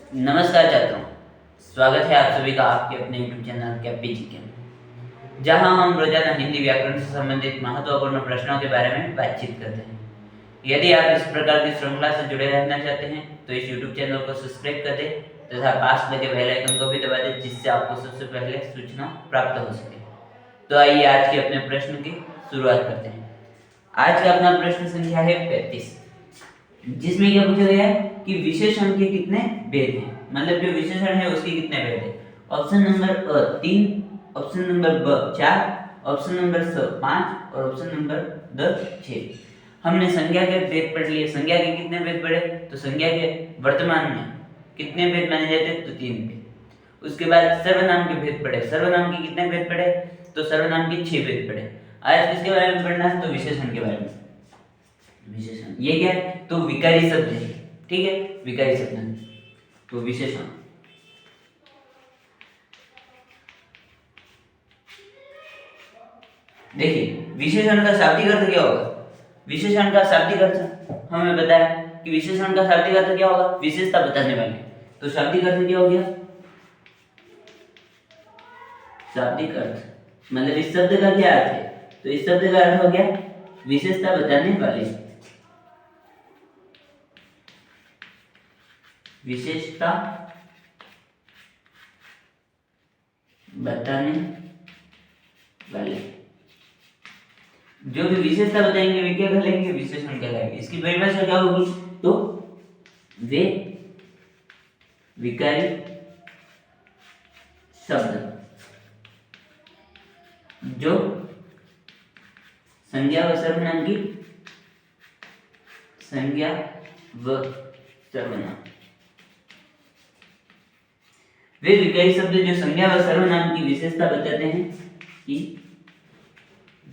नमस्कार छात्रों, स्वागत है आप सभी का आपके अपने YouTube चैनल कैपी जीके में, जहां हम रोजाना हिंदी व्याकरण से संबंधित महत्वपूर्ण प्रश्नों के बारे में बातचीत करते हैं। यदि आप इस प्रकार की श्रृंखला से जुड़े रहना चाहते हैं तो इस YouTube चैनल को सब्सक्राइब कर दें तथा पास लगे बेल आइकन को भी दबा दें, जिससे आपको सबसे पहले सूचना प्राप्त हो सके। तो आइए आज के अपने प्रश्न की शुरुआत करते हैं। आज का अपना प्रश्न संख्या है 35, जिसमें क्या पूछा गया है कि विशेषण के कितने भेद हैं, मतलब जो विशेषण है उसके कितने भेद हैं। ऑप्शन नंबर अ 3, ऑप्शन नंबर ब 4, ऑप्शन नंबर स 5 और ऑप्शन नंबर द 6। हमने संज्ञा के भेद पढ़ लिए। संज्ञा के कितने भेद पढ़े? तो संज्ञा के वर्तमान में कितने भेद माने जाते हैं? तो 3 भेद। उसके बाद सर्वनाम के भेद पढ़े। सर्वनाम के कितने भेद पढ़े? तो सर्वनाम के 6 भेद पढ़े। आज किसके बारे में पढ़ना है? तो विशेषण के बारे में। विशेषण ये क्या है? तो विकारी शब्द है, ठीक है, विकारी शब्द। तो विशेषण, देखिए विशेषण का शाब्दिक अर्थ क्या होगा? विशेषण का शाब्दिक अर्थ हमें पता है कि विशेषण का शाब्दिक अर्थ क्या होगा? विशेषता बताने वाले। तो शाब्दिक अर्थ क्या हो गया? शाब्दिक अर्थ मतलब इस शब्द का क्या अर्थ है? तो इस शब्द का अर्थ हो गया विशेषता बताने वाले। विशेषता बताने वाले। जो भी विशेषता बताएंगे वे क्या कहलाएंगे? विशेषण कहलाएंगे। इसकी परिभाषा क्या होगी? तो वे विकारी शब्द जो संज्ञा व सर्वनाम की संज्ञा व सर्वनाम, वे विकारी शब्द जो संज्ञा व सर्वनाम की विशेषता बताते हैं, कि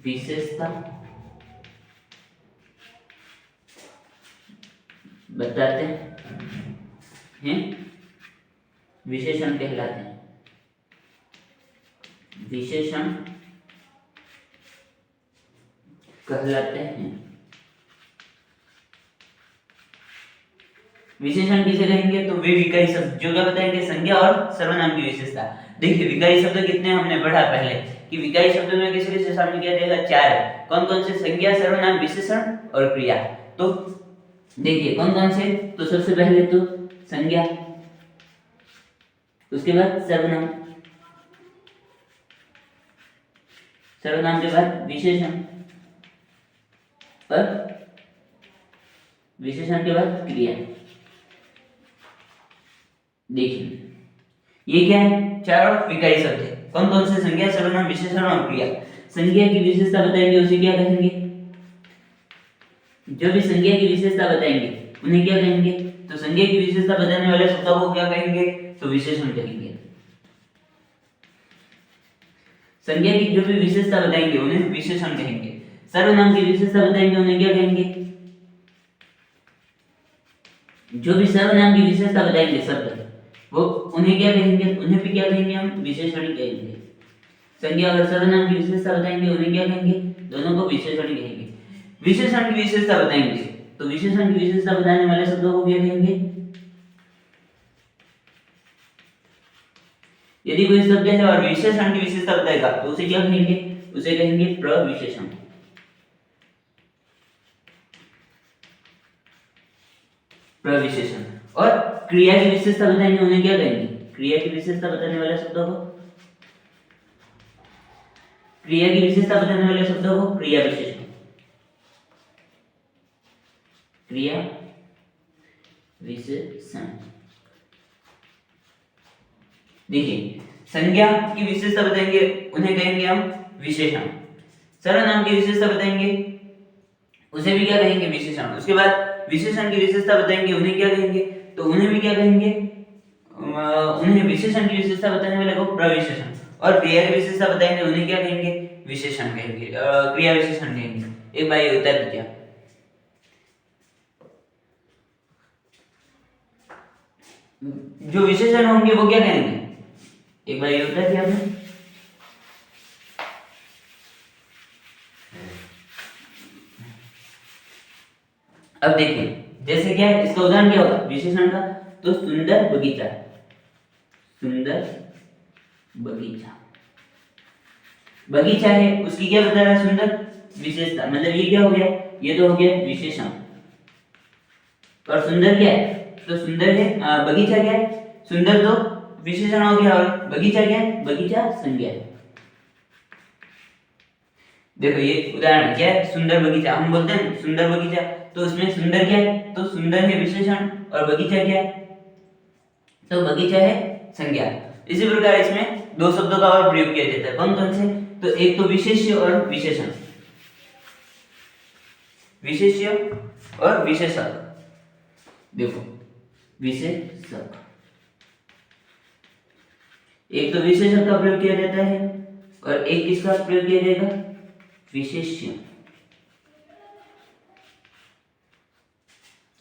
विशेषता बताते हैं, विशेषण कहलाते हैं। विशेषण कहलाते हैं। विशेषण किसे कहेंगे? तो वे विकारी शब्द जो क्या बताएंगे? संज्ञा और सर्वनाम की विशेषता। देखिए विकारी शब्द कितने हमने पढ़ा पहले कि विकारी शब्दों में किसे किसे शामिल किया जाएगा? 4 है। कौन कौन से? संज्ञा, सर्वनाम, विशेषण और क्रिया। तो देखिए कौन कौन से? तो सबसे पहले तो संज्ञा, उसके बाद सर्वनाम, सर्वनाम के बाद विशेषण और विशेषण के बाद क्रिया। देखिए ये क्या है? चारों विकारी शब्द है। कौन कौन से? संज्ञा, सर्वनाम, विशेषण और क्रिया। संज्ञा की विशेषता बताएंगे उसे क्या कहेंगे? जो भी संज्ञा की विशेषता बताएंगे उन्हें क्या कहेंगे? तो संज्ञा की विशेषता बताने वाले शब्दों को क्या कहेंगे? तो विशेषण कहेंगे। संज्ञा की जो भी विशेषता बताएंगे उन्हें विशेषण कहेंगे। सर्वनाम की विशेषता बताएंगे उन्हें क्या कहेंगे? जो भी सर्वनाम की विशेषता बताएंगे शब्द वो उन्हें क्या कहेंगे? उन्हें भी क्या कहेंगे? हम विशेषण ही कहेंगे। संज्ञा और सर्वनाम की विशेषता बताएंगे उन्हें क्या कहेंगे? दोनों को विशेषण ही कहेंगे। विशेषण की विशेषता बताएंगे तो विशेषण की विशेषता बताने वाले शब्दों को क्या कहेंगे? यदि कोई शब्द है और विशेषण की विशेषता बताएगा तो उसे क्या कहेंगे? उसे कहेंगे प्रविशेषण। प्रविशेषण। और क्रिया की विशेषता बताएंगे उन्हें क्या कहेंगे? क्रिया की विशेषता बताने वाले शब्दों को, क्रिया की विशेषता बताने वाले शब्दों को क्रिया विशेषण। क्रिया विशेषण। देखिए संज्ञा की विशेषता बताएंगे उन्हें कहेंगे हम विशेषण। सर्वनाम की विशेषता बताएंगे उसे भी क्या कहेंगे? विशेषण। उसके बाद विशेषण की विशेषता बताएंगे उन्हें क्या कहेंगे? तो उन्हें भी क्या कहेंगे? उन्हें विशेषण की विशेषता बताने वाले को प्रविशेषण। और क्रिया की विशेषता बताएंगे उन्हें क्या कहेंगे? विशेषण कहेंगे, क्रिया विशेषण कहेंगे। एक बार उत्तर दीजिए। जो विशेषण होंगे वो क्या कहेंगे? एक बार ये उत्तर दिया आपने। अब देखिए जैसे क्या है, इसका उदाहरण क्या होगा विशेषण का? तो सुंदर बगीचा, सुंदर बगीचा। बगीचा है उसकी क्या बता रहा है, सुंदर विशेषता, मतलब ये क्या हो गया, ये तो हो गया विशेषण। और सुंदर क्या है, तो सुंदर है बगीचा क्या है, सुंदर तो विशेषण हो गया, और बगीचा क्या है, बगीचा संज्ञा है। देखो ये उदाहरण क्या है, सुंदर बगीचा, हम बोलते हैं सुंदर बगीचा, तो उसमें सुंदर क्या है, तो सुंदर है विशेषण, और बगीचा क्या है, तो बगीचा है संज्ञा। इसी प्रकार इसमें दो शब्दों का और प्रयोग किया जाता है, कौन कौन से, तो एक तो विशेष्य और विशेषण, विशेष्य और विशेषक। देखो विशेषक, एक तो विशेषक का प्रयोग किया जाता है और एक किसका प्रयोग किया जाएगा, विशेष्य।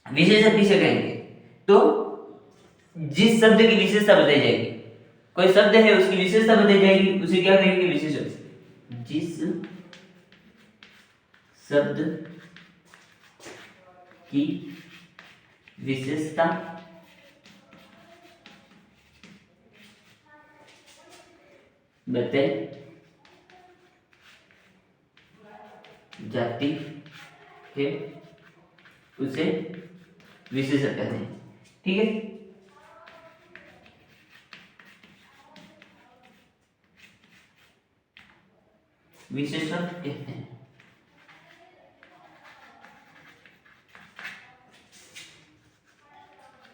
विशेषक किसे कहेंगे, तो जिस शब्द की विशेषता बताई जाएगी, कोई शब्द है उसकी विशेषता बताई जाएगी, उसे क्या कहेंगे, विशेषक। जिस शब्द की विशेषता बताई जाती है उसे विशेषक कहते हैं। ठीक है, विशेषक कहते हैं।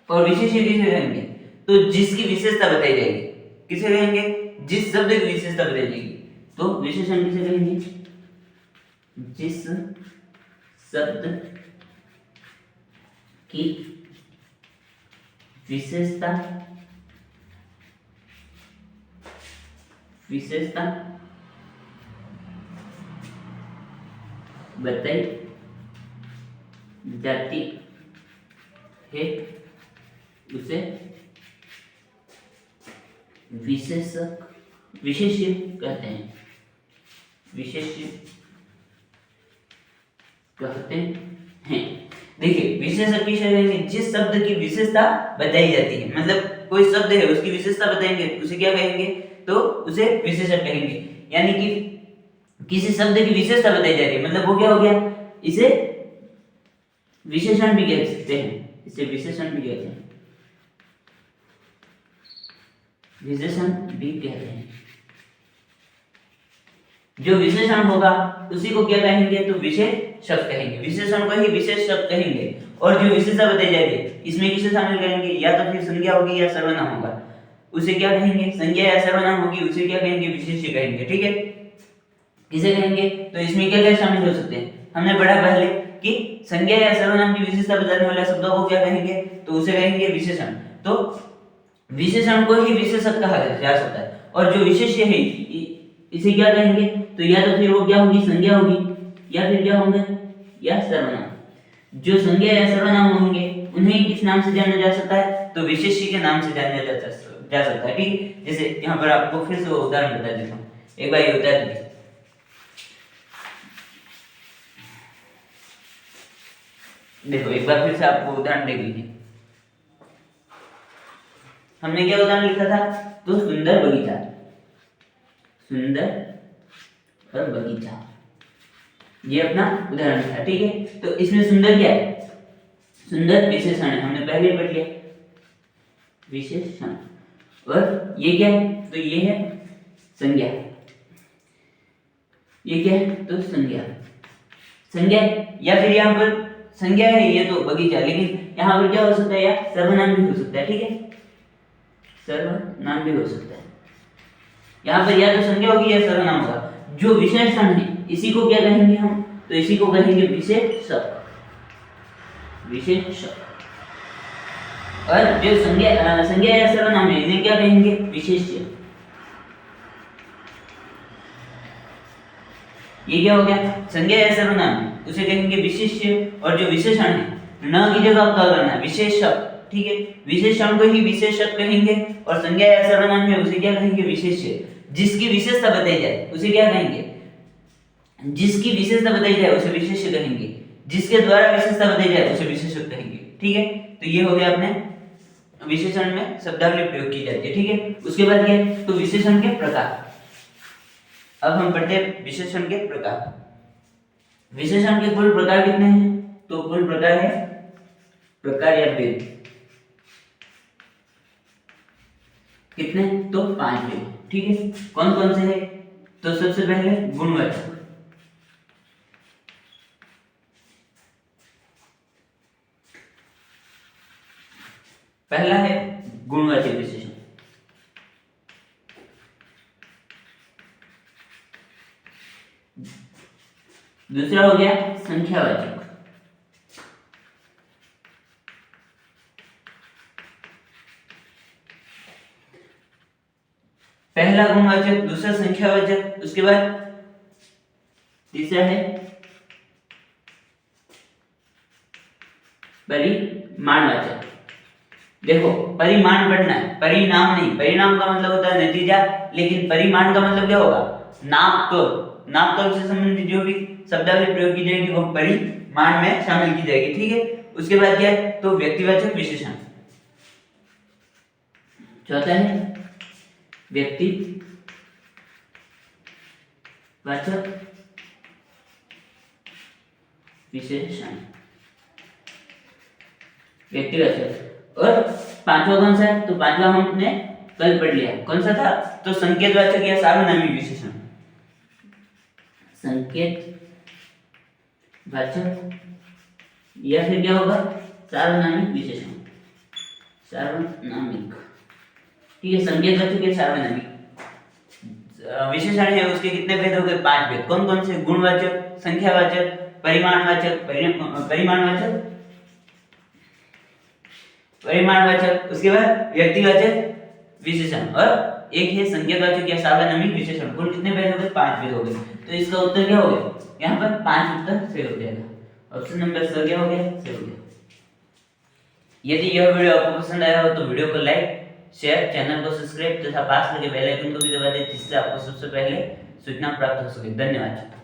और विशेष्य किसे कहेंगे, तो जिसकी विशेषता बताई जाएगी, किसे कहेंगे, जिस शब्द की विशेषता बताई जाएगी, तो विशेषण किसे कहेंगे, जिस शब्द की विशेषता बताई जाती है उसे विशेष्य कहते हैं, विशेष्य कहते हैं। देखिए विशेषक किसे कहेंगे, जिस शब्द की विशेषता बताई जाती है, मतलब कोई शब्द है उसकी विशेषता बताएंगे उसे क्या कहेंगे, तो उसे विशेषक कहेंगे। यानी कि किसी शब्द की विशेषता बताई जा रही है, मतलब वो क्या हो गया, इसे विशेषण भी कह सकते हैं, इसे विशेषण भी कहते हैं, विशेषण भी कहते हैं। जो विशेषण होगा उसी को क्या कहेंगे, तो विशेषक कहेंगे, विशेषण को ही विशेषक कहेंगे। और जो विशेषता बताई जाएगी इसमें किसे शामिल करेंगे, या तो फिर संज्ञा होगी या सर्वनाम होगा, उसे क्या कहेंगे, संज्ञा या सर्वनाम होगी उसे क्या कहेंगे, विशेष्य कहेंगे। ठीक है, किसे कहेंगे, तो इसमें क्या क्या शामिल हो सकते हैं, हमने पढ़ा पहले कि संज्ञा या सर्वनाम की विशेषता बताने वाले शब्दों को क्या कहेंगे, तो उसे कहेंगे विशेषण। तो विशेषण को ही विशेषक कहा जा सकता है, और जो विशेष्य है इसे क्या कहेंगे, तो या तो फिर वो क्या होगी, संज्ञा होगी, या फिर क्या होंगे, या सर्वनाम। जो संज्ञा या सर्वनाम होंगे उन्हें किस नाम से जाना जा सकता है, तो विशेष्य के नाम से जाना जा सकता है। ठीक, जैसे यहाँ पर आपको फिर से उदाहरण बता देता हूँ, एक बार ये उदाहरण देखिए। देखो एक बार फिर से आपको उदाहरण देख लीजिए, हमने क्या उदाहरण लिखा था, तो सुंदर बगीचा, सुंदर और बगीचा, ये अपना उदाहरण था। ठीक है, तो इसमें सुंदर क्या है, सुंदर विशेषण है, हमने पहले पढ़ लिया विशेषण। और ये क्या है, तो ये है संज्ञा, ये क्या है, तो संज्ञा, संज्ञा। या फिर यहाँ पर संज्ञा है ये तो बगीचा, लेकिन यहाँ पर क्या हो सकता है, या सर्वनाम भी हो सकता है। ठीक है, सर्वनाम भी हो सकता है, यहाँ पर या तो संज्ञा होगी या सर्वनाम होगा। जो विशेषण है इसी को क्या कहेंगे हम, तो इसी को कहेंगे विशेषक, विशेषक। और जो संज्ञा या सर्वनाम है इन्हें क्या कहेंगे, विशेष्य। ये क्या हो गया, संज्ञा या सर्वनाम उसे कहेंगे विशेष्य, और जो विशेषण है न की जगह क्या करना है, विशेषक। ठीक है, विशेषण को ही विशेषक कहेंगे, और संज्ञा या सर्वनाम है उसे क्या कहेंगे, विशेष्य। जिसकी विशेषता बताई जाए उसे क्या कहेंगे, जिसकी विशेषता बताई जाए उसे विशेष्य कहेंगे, जिसके द्वारा विशेषता बताई जाए उसे विशेषक कहेंगे। ठीक है, तो ये हो गया अपने विशेषण में शब्दावली प्रयोग की जाती है। ठीक है, उसके बाद क्या है, तो विशेषण के प्रकार। अब हम पढ़ते हैं विशेषण के प्रकार। विशेषण के कुल प्रकार कितने हैं, तो कुल प्रकार है, प्रकार या भेद कितने, तो 5 भेद। ठीक है, कौन कौन से है, तो सबसे पहले गुणवाचक। पहला है गुणवाचक विशेषण। दूसरा हो गया संख्यावाचक। पहला गुणवाचक, दूसरा संख्यावाचक, उसके बाद तीसरा है परिमाणवाचक। देखो, परिमाण पढ़ना है, परिणाम नहीं। परिणाम का मतलब होता है नतीजा, लेकिन परिमाण का मतलब क्या होगा, नाप तोल। नाप तोल से संबंधित जो भी शब्दावली प्रयोग की जाएगी वो परिमाण में शामिल की जाएगी। ठीक है, उसके बाद क्या है, तो व्यक्तिवाचक विशेषण। चौथा है व्यक्तिवाचक विशेषण, व्यक्तिवाचक। और पांचवा कौन सा है, तो पांचवा हमने कल पढ़ लिया, कौन सा था, तो संकेतवाचक या सार्वनामिक विशेषण। संकेतवाचक या फिर क्या होगा, सार्वनामिक विशेषण, सार्वनामिक। ठीक है, संकेतवाचक या सार्वनामिक विशेषण है, उसके कितने भेद हो गए, 5 भेद। कौन कौन से, गुणवाचक, संख्यावाचक, परिमाणवाचक, परिमाणवाचक, उसके बाद व्यक्तिवाचक विशेषण, और एक है संकेतवाचक या सार्वनामिक विशेषण। कुल कितने भेद हो गए, 5 भेद हो गए। तो इसका उत्तर क्या हो गया, यहाँ पर 5 उत्तर सही हो जाएगा। ऑप्शन नंबर स क्या हो गया, सही हो गया। यदि यह वीडियो आपको पसंद आया हो तो वीडियो को लाइक, शेयर, चैनल को सब्सक्राइब तथा पास लगे बेल आइकन को भी दबा दें, जिससे आपको सबसे पहले सूचना प्राप्त हो सके। धन्यवाद।